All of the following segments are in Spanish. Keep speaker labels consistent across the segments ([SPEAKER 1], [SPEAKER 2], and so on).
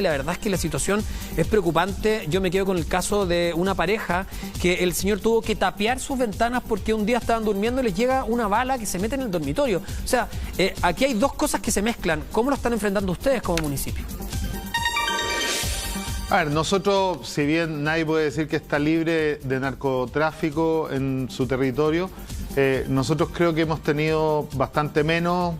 [SPEAKER 1] La verdad es que la situación es preocupante. Yo me quedo con el caso de una pareja que el señor tuvo que tapiar sus ventanas porque un día estaban durmiendo y les llega una bala que se mete en el dormitorio. O sea, aquí hay dos cosas que se mezclan. ¿Cómo lo están enfrentando ustedes como municipio?
[SPEAKER 2] A ver, nosotros, si bien nadie puede decir que está libre de narcotráfico en su territorio, nosotros creo que hemos tenido bastante menos,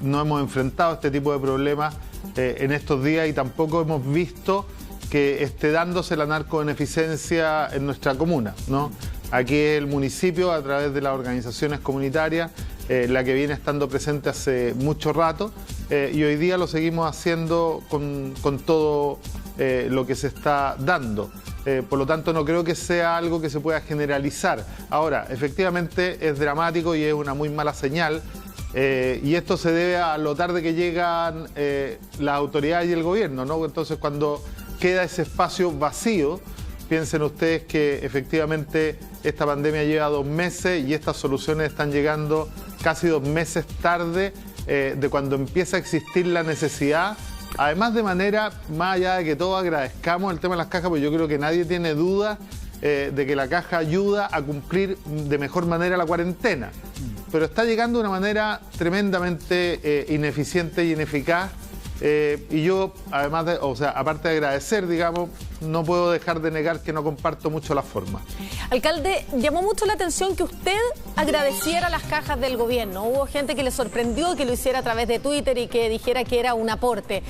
[SPEAKER 2] no hemos enfrentado este tipo de problemas en estos días y tampoco hemos visto que esté dándose la narcobeneficencia en nuestra comuna, ¿no? Aquí es el municipio, a través de las organizaciones comunitarias, la que viene estando presente hace mucho rato y hoy día lo seguimos haciendo con todo lo que se está dando. Por lo tanto, no creo que sea algo que se pueda generalizar. Ahora, efectivamente es dramático y es una muy mala señal. Y esto se debe a lo tarde que llegan las autoridades y el gobierno, ¿no? Entonces, cuando queda ese espacio vacío, piensen ustedes que efectivamente esta pandemia lleva 2 meses y estas soluciones están llegando casi 2 meses tarde de cuando empieza a existir la necesidad. Además, de manera, más allá de que todos agradezcamos el tema de las cajas, pues yo creo que nadie tiene duda de que la caja ayuda a cumplir de mejor manera la cuarentena. Pero está llegando de una manera tremendamente ineficiente y ineficaz. Y yo, además aparte de agradecer, digamos, no puedo dejar de negar que no comparto mucho la forma.
[SPEAKER 3] Alcalde, llamó mucho la atención que usted agradeciera las cajas del gobierno. Hubo gente que le sorprendió que lo hiciera a través de Twitter y que dijera que era un aporte.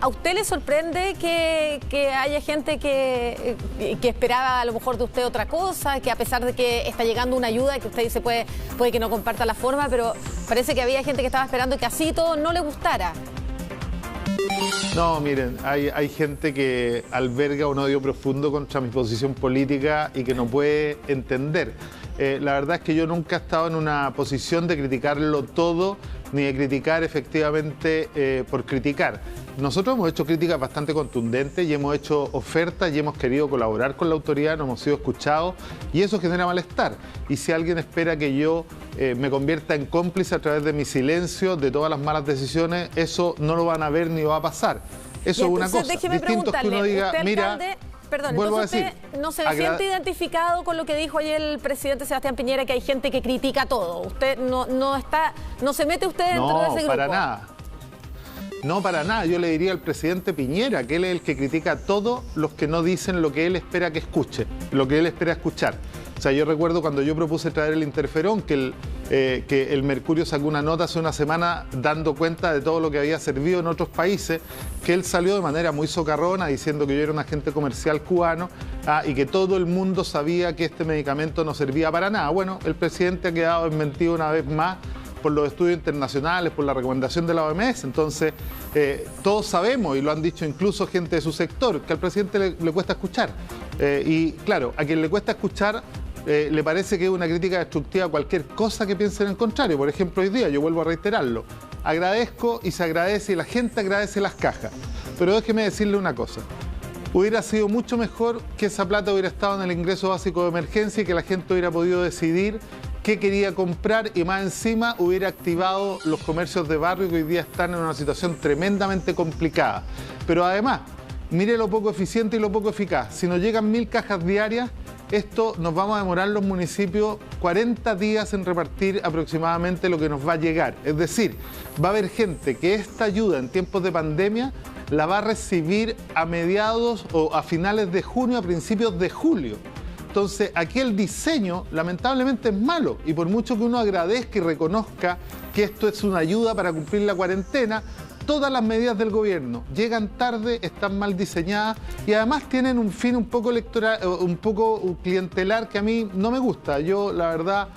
[SPEAKER 3] ¿A usted le sorprende que haya gente que esperaba a lo mejor de usted otra cosa? Que a pesar de que está llegando una ayuda, que usted dice puede que no comparta la forma, pero parece que había gente que estaba esperando que así todo no le gustara.
[SPEAKER 2] No, miren, hay gente que alberga un odio profundo contra mi posición política y que no puede entender. La verdad es que yo nunca he estado en una posición de criticarlo todo, ni de criticar efectivamente por criticar. Nosotros hemos hecho críticas bastante contundentes y hemos hecho ofertas y hemos querido colaborar con la autoridad, no hemos sido escuchados y eso genera malestar. Y si alguien espera que yo me convierta en cómplice a través de mi silencio, de todas las malas decisiones, eso no lo van a ver ni va a pasar. Eso es una cosa.
[SPEAKER 3] Déjeme
[SPEAKER 2] Distinto es que uno diga,
[SPEAKER 3] usted,
[SPEAKER 2] mira...
[SPEAKER 3] alcalde, perdón, entonces usted no se siente identificado con lo que dijo ayer el presidente Sebastián Piñera, que hay gente que critica todo. Usted no se mete usted dentro de ese grupo.
[SPEAKER 2] No, para nada. No, para nada. Yo le diría al presidente Piñera que él es el que critica a todos los que no dicen lo que él espera que escuche, lo que él espera escuchar. O sea, yo recuerdo cuando yo propuse traer el interferón, que el Mercurio sacó una nota hace una semana dando cuenta de todo lo que había servido en otros países, que él salió de manera muy socarrona diciendo que yo era un agente comercial cubano y que todo el mundo sabía que este medicamento no servía para nada. Bueno, el presidente ha quedado desmentido una vez más por los estudios internacionales, por la recomendación de la OMS. Entonces, todos sabemos, y lo han dicho incluso gente de su sector, que al presidente le cuesta escuchar. Y claro, a quien le cuesta escuchar, le parece que es una crítica destructiva a cualquier cosa que piense en el contrario. Por ejemplo, hoy día, yo vuelvo a reiterarlo, agradezco y se agradece y la gente agradece las cajas. Pero déjeme decirle una cosa. Hubiera sido mucho mejor que esa plata hubiera estado en el ingreso básico de emergencia y que la gente hubiera podido decidir qué quería comprar y más encima hubiera activado los comercios de barrio que hoy día están en una situación tremendamente complicada. Pero además, mire lo poco eficiente y lo poco eficaz. Si nos llegan 1000 cajas diarias, esto nos vamos a demorar los municipios 40 días en repartir aproximadamente lo que nos va a llegar. Es decir, va a haber gente que esta ayuda en tiempos de pandemia la va a recibir a mediados o a finales de junio, a principios de julio. Entonces, aquí el diseño lamentablemente es malo y por mucho que uno agradezca y reconozca que esto es una ayuda para cumplir la cuarentena, todas las medidas del gobierno llegan tarde, están mal diseñadas y además tienen un fin un poco electoral, un poco clientelar que a mí no me gusta. Yo, la verdad,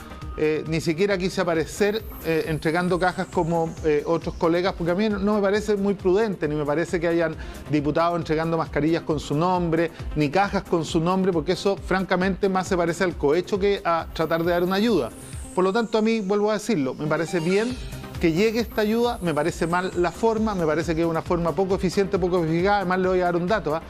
[SPEAKER 2] ni siquiera quise aparecer entregando cajas como otros colegas, porque a mí no me parece muy prudente, ni me parece que hayan diputados entregando mascarillas con su nombre, ni cajas con su nombre, porque eso francamente más se parece al cohecho que a tratar de dar una ayuda. Por lo tanto, a mí, vuelvo a decirlo, me parece bien que llegue esta ayuda, me parece mal la forma, me parece que es una forma poco eficiente, poco eficaz. Además, le voy a dar un dato,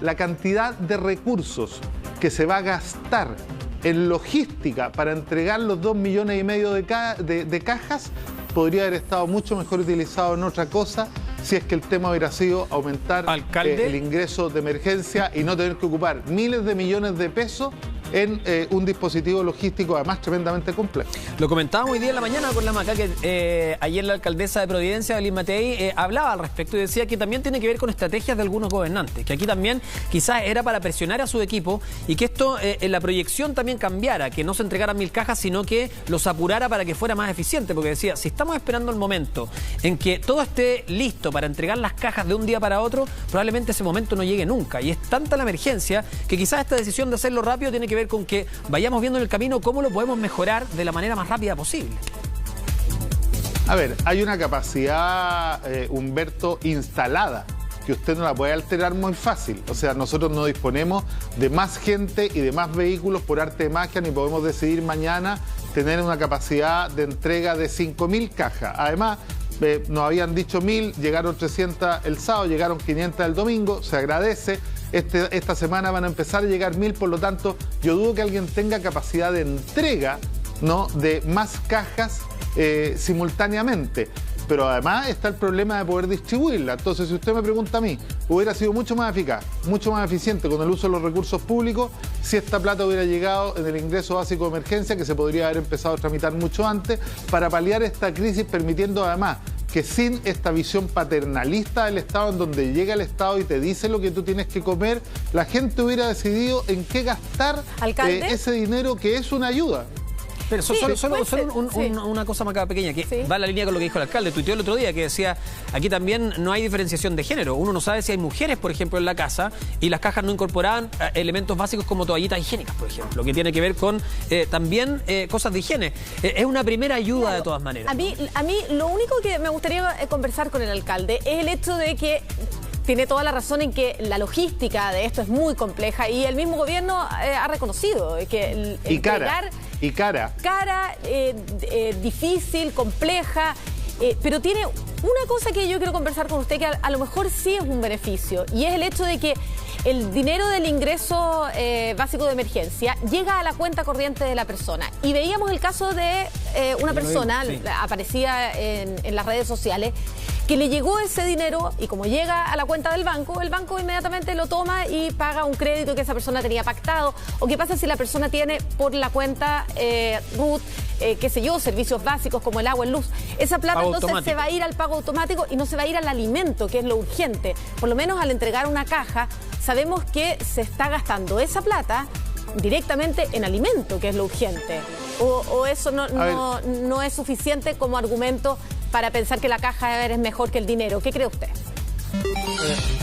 [SPEAKER 2] la cantidad de recursos que se va a gastar en logística para entregar los 2,5 millones de cajas podría haber estado mucho mejor utilizado en otra cosa si es que el tema hubiera sido aumentar el ingreso de emergencia y no tener que ocupar miles de millones de pesos en un dispositivo logístico además tremendamente complejo.
[SPEAKER 1] Lo comentábamos hoy día en la mañana con la Maca, que ayer la alcaldesa de Providencia, Belén Matei, hablaba al respecto y decía que también tiene que ver con estrategias de algunos gobernantes, que aquí también quizás era para presionar a su equipo y que esto en la proyección también cambiara, que no se entregaran 1000 cajas, sino que los apurara para que fuera más eficiente, porque decía, si estamos esperando el momento en que todo esté listo para entregar las cajas de un día para otro, probablemente ese momento no llegue nunca, y es tanta la emergencia que quizás esta decisión de hacerlo rápido tiene que ver con que vayamos viendo en el camino cómo lo podemos mejorar de la manera más rápida posible.
[SPEAKER 2] A ver, hay una capacidad, Humberto, instalada, que usted no la puede alterar muy fácil. O sea, nosotros no disponemos de más gente y de más vehículos por arte de magia, ni podemos decidir mañana tener una capacidad de entrega de 5.000 cajas. Además, nos habían dicho 1.000, llegaron 300 el sábado, llegaron 500 el domingo, se agradece. Esta semana van a empezar a llegar 1.000, por lo tanto, yo dudo que alguien tenga capacidad de entrega, ¿no?, de más cajas simultáneamente. Pero además está el problema de poder distribuirla. Entonces, si usted me pregunta a mí, hubiera sido mucho más eficaz, mucho más eficiente con el uso de los recursos públicos si esta plata hubiera llegado en el ingreso básico de emergencia, que se podría haber empezado a tramitar mucho antes, para paliar esta crisis, permitiendo además que sin esta visión paternalista del Estado, en donde llega el Estado y te dice lo que tú tienes que comer, la gente hubiera decidido en qué gastar ese dinero, que es una ayuda.
[SPEAKER 1] Pero solo una cosa más pequeña, que va en la línea con lo que dijo el alcalde. Tuiteó el otro día que decía, aquí también no hay diferenciación de género. Uno no sabe si hay mujeres, por ejemplo, en la casa, y las cajas no incorporaban elementos básicos como toallitas higiénicas, por ejemplo, que tiene que ver con también cosas de higiene. Es una primera ayuda, claro, de todas maneras.
[SPEAKER 3] A mí lo único que me gustaría conversar con el alcalde es el hecho de que tiene toda la razón en que la logística de esto es muy compleja, y el mismo gobierno ha reconocido que cara, difícil, compleja, pero tiene una cosa que yo quiero conversar con usted, que a lo mejor sí es un beneficio, y es el hecho de que el dinero del ingreso básico de emergencia llega a la cuenta corriente de la persona. Y veíamos el caso de una persona, aparecía en las redes sociales, que le llegó ese dinero, y como llega a la cuenta del banco, el banco inmediatamente lo toma y paga un crédito que esa persona tenía pactado. O qué pasa si la persona tiene por la cuenta RUT, qué sé yo, servicios básicos como el agua, el luz. Esa plata pago entonces automático. Se va a ir al pago automático y no se va a ir al alimento, que es lo urgente. Por lo menos al entregar una caja, sabemos que se está gastando esa plata directamente en alimento, que es lo urgente. O eso no es suficiente como argumento para pensar que la caja es mejor que el dinero. ¿Qué cree usted?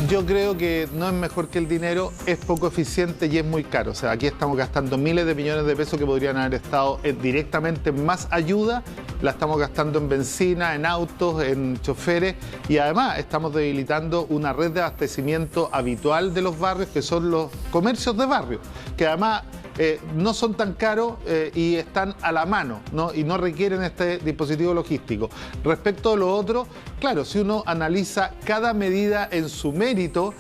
[SPEAKER 2] Yo creo que no es mejor que el dinero, es poco eficiente y es muy caro. O sea, aquí estamos gastando miles de millones de pesos que podrían haber estado directamente en más ayuda. La estamos gastando en benzina, en autos, en choferes, y además estamos debilitando una red de abastecimiento habitual de los barrios, que son los comercios de barrio, que además no son tan caros y están a la mano, ¿no? Y no requieren este dispositivo logístico. Respecto a lo otro, claro, si uno analiza cada medida en su mérito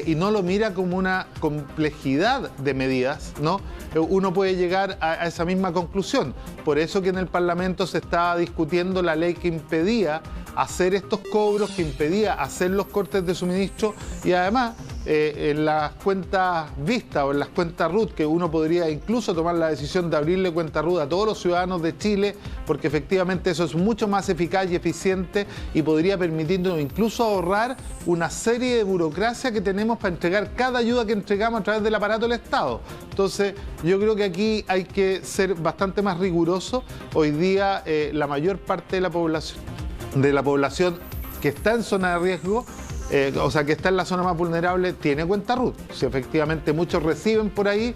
[SPEAKER 2] y no lo mira como una complejidad de medidas, ¿no?, uno puede llegar a esa misma conclusión. Por eso que en el Parlamento se estaba discutiendo la ley que impedía hacer estos cobros, que impedía hacer los cortes de suministro, y además en las cuentas vistas o en las cuentas RUT, que uno podría incluso tomar la decisión de abrirle cuenta RUT a todos los ciudadanos de Chile, porque efectivamente eso es mucho más eficaz y eficiente y podría permitirnos incluso ahorrar una serie de burocracia que tenemos para entregar cada ayuda que entregamos a través del aparato del Estado. Entonces, yo creo que aquí hay que ser bastante más riguroso. Hoy día la mayor parte de la población que está en zona de riesgo, o sea, que está en la zona más vulnerable, tiene cuenta RUT. Si efectivamente muchos reciben por ahí,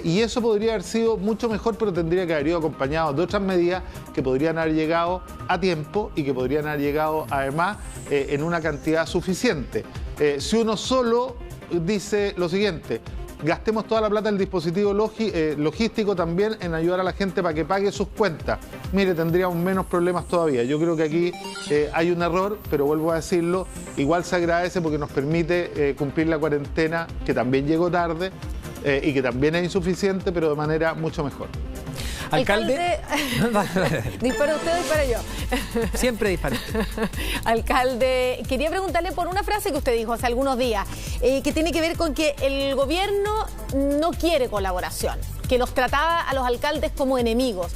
[SPEAKER 2] y eso podría haber sido mucho mejor, pero tendría que haber ido acompañado de otras medidas que podrían haber llegado a tiempo y que podrían haber llegado además en una cantidad suficiente. Si uno solo dice lo siguiente: gastemos toda la plata del dispositivo logístico también en ayudar a la gente para que pague sus cuentas, mire, tendríamos menos problemas todavía. Yo creo que aquí hay un error, pero vuelvo a decirlo, igual se agradece porque nos permite cumplir la cuarentena, que también llegó tarde y que también es insuficiente, pero de manera mucho mejor.
[SPEAKER 1] Alcalde.
[SPEAKER 3] ¿Dispara usted o dispara yo?
[SPEAKER 1] Siempre dispara.
[SPEAKER 3] Alcalde, quería preguntarle por una frase que usted dijo hace algunos días, que tiene que ver con que el gobierno no quiere colaboración, que los trataba a los alcaldes como enemigos.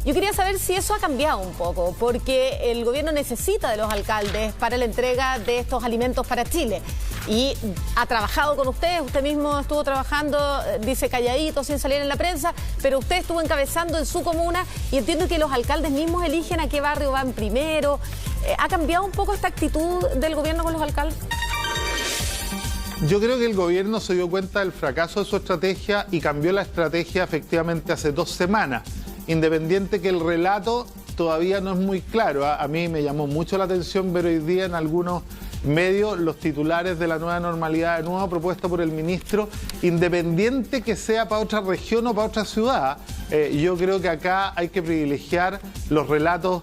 [SPEAKER 3] Yo quería saber si eso ha cambiado un poco, porque el gobierno necesita de los alcaldes para la entrega de estos alimentos para Chile. Y ha trabajado con usted mismo estuvo trabajando, dice calladito, sin salir en la prensa, pero usted estuvo encabezando en su comuna y entiendo que los alcaldes mismos eligen a qué barrio van primero. ¿Ha cambiado un poco esta actitud del gobierno con los alcaldes?
[SPEAKER 2] Yo creo que el gobierno se dio cuenta del fracaso de su estrategia y cambió la estrategia efectivamente hace 2 semanas. Independiente que el relato todavía no es muy claro. A mí me llamó mucho la atención ver hoy día en algunos medios los titulares de la nueva normalidad de nuevo propuesta por el ministro, independiente que sea para otra región o para otra ciudad. Yo creo que acá hay que privilegiar los relatos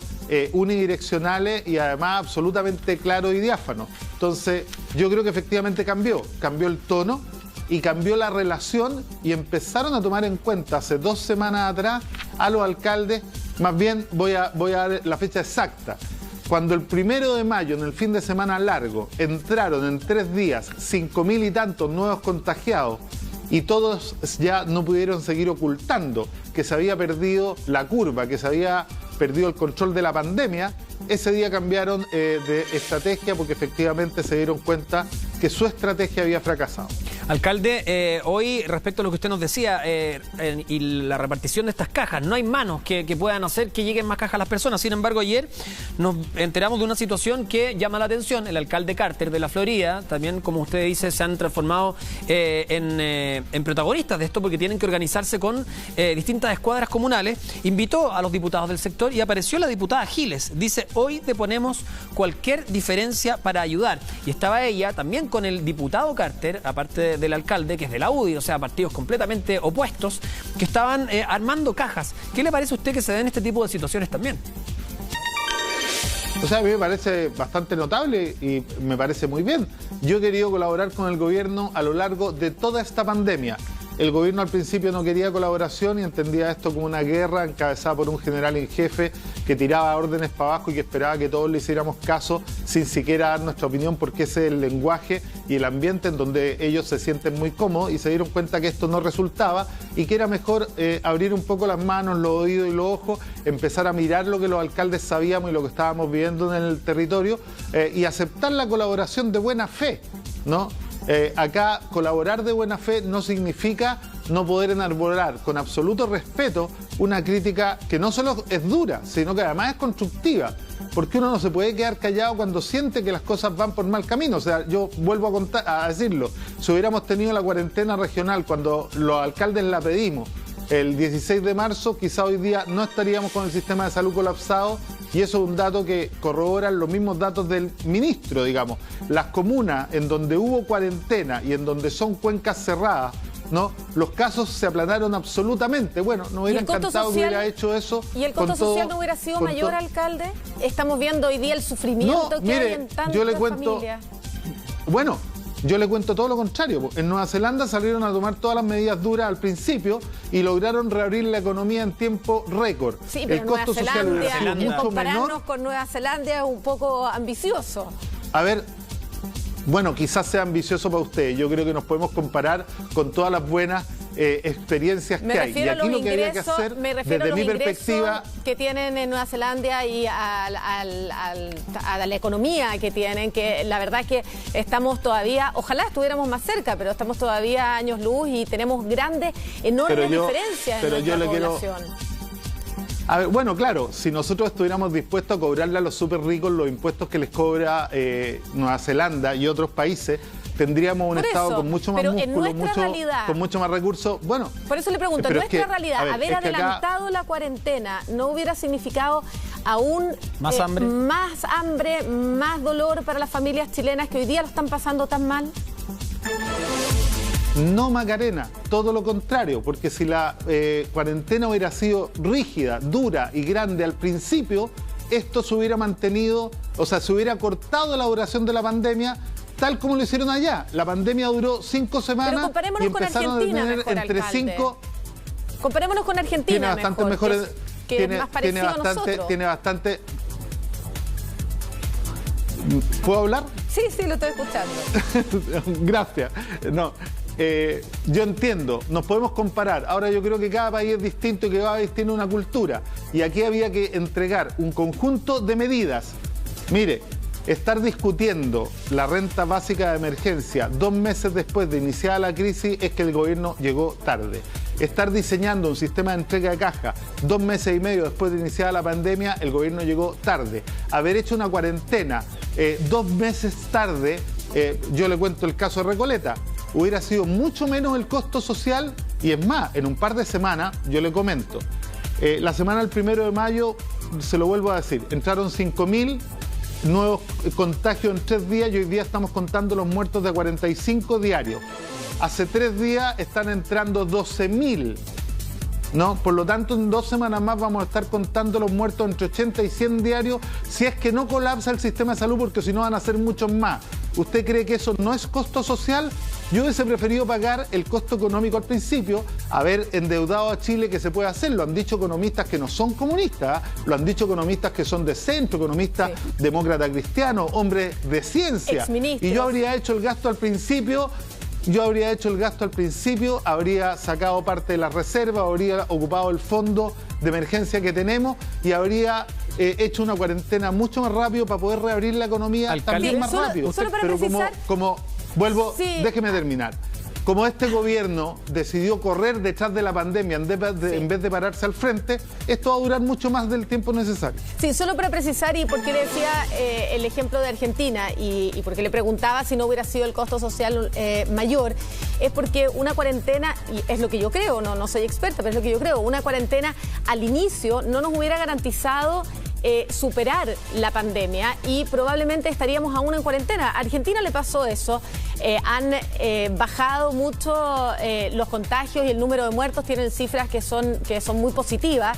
[SPEAKER 2] unidireccionales y además absolutamente claros y diáfanos. Entonces, yo creo que efectivamente cambió el tono y cambió la relación y empezaron a tomar en cuenta hace 2 semanas atrás a los alcaldes. Más bien voy a dar la fecha exacta. Cuando el 1 de mayo, en el fin de semana largo, entraron en 3 días 5.000 y tantos nuevos contagiados y todos ya no pudieron seguir ocultando que se había perdido la curva, que se había perdido el control de la pandemia, ese día cambiaron de estrategia porque efectivamente se dieron cuenta que su estrategia había fracasado.
[SPEAKER 1] Alcalde, hoy respecto a lo que usted nos decía y la repartición de estas cajas, no hay manos que puedan hacer que lleguen más cajas a las personas. Sin embargo, ayer nos enteramos de una situación que llama la atención. El alcalde Carter de la Florida, también como usted dice, se han transformado en protagonistas de esto porque tienen que organizarse con distintas escuadras comunales. Invitó a los diputados del sector y apareció la diputada Giles. Dice, hoy deponemos cualquier diferencia para ayudar. Y estaba ella también con el diputado Carter, aparte del alcalde, que es de la UDI, o sea, partidos completamente opuestos, que estaban armando cajas. ¿Qué le parece a usted que se den este tipo de situaciones también?
[SPEAKER 2] O sea, a mí me parece bastante notable y me parece muy bien. Yo he querido colaborar con el gobierno a lo largo de toda esta pandemia. El gobierno al principio no quería colaboración y entendía esto como una guerra encabezada por un general en jefe que tiraba órdenes para abajo y que esperaba que todos le hiciéramos caso sin siquiera dar nuestra opinión, porque ese es el lenguaje y el ambiente en donde ellos se sienten muy cómodos, y se dieron cuenta que esto no resultaba y que era mejor abrir un poco las manos, los oídos y los ojos, empezar a mirar lo que los alcaldes sabíamos y lo que estábamos viviendo en el territorio y aceptar la colaboración de buena fe, ¿no? Acá colaborar de buena fe no significa no poder enarbolar con absoluto respeto una crítica que no solo es dura, sino que además es constructiva, porque uno no se puede quedar callado cuando siente que las cosas van por mal camino. O sea, yo vuelvo a decirlo, si hubiéramos tenido la cuarentena regional cuando los alcaldes la pedimos el 16 de marzo, quizá hoy día no estaríamos con el sistema de salud colapsado, y eso es un dato que corroboran los mismos datos del ministro, digamos. Las comunas en donde hubo cuarentena y en donde son cuencas cerradas, ¿no? Los casos se aplanaron absolutamente. Bueno, nos hubiera encantado que hubiera hecho eso.
[SPEAKER 3] ¿Y el costo social no hubiera sido mayor, alcalde? Estamos viendo hoy día el sufrimiento que hay en tantas familias.
[SPEAKER 2] Bueno, yo le cuento todo lo contrario. En Nueva Zelanda salieron a tomar todas las medidas duras al principio y lograron reabrir la economía en tiempo récord.
[SPEAKER 3] Sí, pero el costo social hubiera sido mucho menor. Con Nueva Zelanda es un poco ambicioso.
[SPEAKER 2] A ver, bueno, quizás sea ambicioso para ustedes. Yo creo que nos podemos comparar con todas las buenas experiencias que hay. Y aquí lo que había que hacer, desde mi perspectiva,
[SPEAKER 3] que tienen en Nueva Zelanda y a la economía que tienen, que la verdad es que estamos todavía, ojalá estuviéramos más cerca, pero estamos todavía años luz y tenemos enormes diferencias en nuestra población.
[SPEAKER 2] A ver, bueno, claro, si nosotros estuviéramos dispuestos a cobrarle a los súper ricos los impuestos que les cobra Nueva Zelanda y otros países, tendríamos un Estado con mucho más músculo, con mucho más recursos. Bueno,
[SPEAKER 3] por eso le pregunto, en nuestra realidad, haber adelantado la cuarentena no hubiera significado aún
[SPEAKER 1] más
[SPEAKER 3] hambre, más dolor para las familias chilenas que hoy día lo están pasando tan mal.
[SPEAKER 2] No, Macarena, todo lo contrario, porque si la cuarentena hubiera sido rígida, dura y grande al principio, esto se hubiera mantenido, o sea, se hubiera cortado la duración de la pandemia tal como lo hicieron allá. La pandemia duró 5 semanas y empezaron a tener entre 5...
[SPEAKER 3] Comparémonos con Argentina.
[SPEAKER 2] Tiene bastantes mejores.
[SPEAKER 3] Que es más parecido a nosotros.
[SPEAKER 2] Tiene bastante. ¿Puedo hablar?
[SPEAKER 3] Sí, lo estoy escuchando.
[SPEAKER 2] Gracias. No, yo entiendo, nos podemos comparar. Ahora yo creo que cada país es distinto y que cada país tiene una cultura. Y aquí había que entregar un conjunto de medidas. Mire, estar discutiendo la renta básica de emergencia 2 meses después de iniciada la crisis es que el gobierno llegó tarde. Estar diseñando un sistema de entrega de caja 2 meses y medio después de iniciada la pandemia, el gobierno llegó tarde. Haber hecho una cuarentena 2 meses tarde, yo le cuento el caso de Recoleta, hubiera sido mucho menos el costo social y es más, en un par de semanas, yo le comento, la semana del 1 de mayo, se lo vuelvo a decir, entraron 5.000 nuevos contagios en 3 días y hoy día estamos contando los muertos de 45 diarios. Hace 3 días están entrando 12.000, ¿no? Por lo tanto, en 2 semanas más vamos a estar contando los muertos entre 80 y 100 diarios si es que no colapsa el sistema de salud, porque si no van a ser muchos más. ¿Usted cree que eso no es costo social? Yo hubiese preferido pagar el costo económico al principio, haber endeudado a Chile, que se puede hacer. Lo han dicho economistas que no son comunistas, lo han dicho economistas que son de centro, economistas demócratas cristianos, hombres de ciencia.
[SPEAKER 3] Exministros.
[SPEAKER 2] Y yo habría hecho el gasto al principio. Habría sacado parte de la reserva, habría ocupado el fondo de emergencia que tenemos y habría hecho una cuarentena mucho más rápido para poder reabrir la economía también más rápido.
[SPEAKER 3] Solo para
[SPEAKER 2] Pero
[SPEAKER 3] precisar,
[SPEAKER 2] déjeme terminar. Como este gobierno decidió correr detrás de la pandemia en vez de pararse al frente, esto va a durar mucho más del tiempo necesario.
[SPEAKER 3] Sí, solo para precisar, y porque le decía el ejemplo de Argentina y porque le preguntaba si no hubiera sido el costo social mayor, es porque una cuarentena, y es lo que yo creo, no soy experta, pero es lo que yo creo, una cuarentena al inicio no nos hubiera garantizado superar la pandemia y probablemente estaríamos aún en cuarentena. A Argentina le pasó eso, han bajado mucho los contagios y el número de muertos, tienen cifras que son muy positivas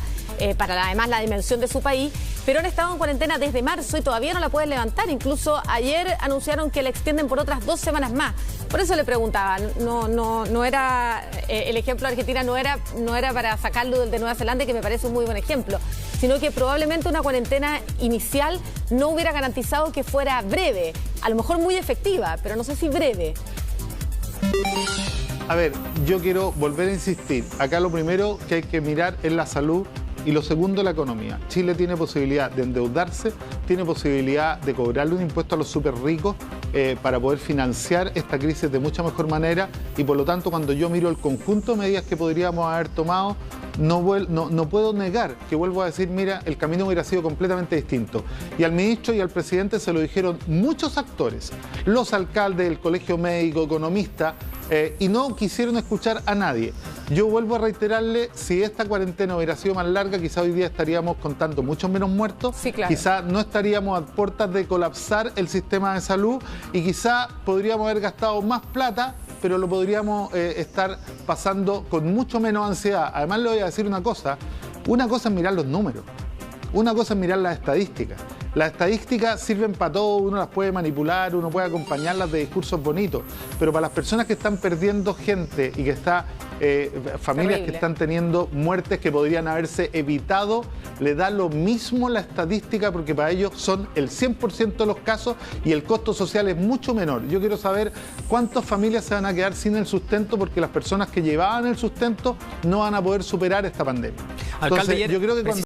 [SPEAKER 3] para además la dimensión de su país, pero han estado en cuarentena desde marzo y todavía no la pueden levantar. Incluso ayer anunciaron que la extienden por otras 2 semanas más. Por eso le preguntaba, no era el ejemplo de Argentina no era para sacarlo del de Nueva Zelanda, que me parece un muy buen ejemplo, sino que probablemente una cuarentena inicial no hubiera garantizado que fuera breve, a lo mejor muy efectiva, pero no sé si breve.
[SPEAKER 2] A ver, yo quiero volver a insistir. Acá lo primero que hay que mirar es la salud y lo segundo, la economía. Chile tiene posibilidad de endeudarse, tiene posibilidad de cobrarle un impuesto a los súper ricos para poder financiar esta crisis de mucha mejor manera y por lo tanto cuando yo miro el conjunto de medidas que podríamos haber tomado, no puedo negar que vuelvo a decir, mira, el camino hubiera sido completamente distinto. Y al ministro y al presidente se lo dijeron muchos actores, los alcaldes, el colegio médico, economistas, y no quisieron escuchar a nadie. Yo vuelvo a reiterarle, si esta cuarentena hubiera sido más larga, quizá hoy día estaríamos contando muchos menos muertos,
[SPEAKER 3] sí, claro.
[SPEAKER 2] Quizá no estaríamos a puertas de colapsar el sistema de salud y quizá podríamos haber gastado más plata, pero lo podríamos estar pasando con mucho menos ansiedad. Además le voy a decir una cosa es mirar los números, una cosa es mirar las estadísticas. Las estadísticas sirven para todo, uno las puede manipular, uno puede acompañarlas de discursos bonitos, pero para las personas que están perdiendo gente y que familias que están teniendo muertes que podrían haberse evitado, le da lo mismo la estadística porque para ellos son el 100% de los casos y el costo social es mucho menor. Yo quiero saber cuántas familias se van a quedar sin el sustento porque las personas que llevaban el sustento no van a poder superar esta pandemia. Entonces, yo creo que cuando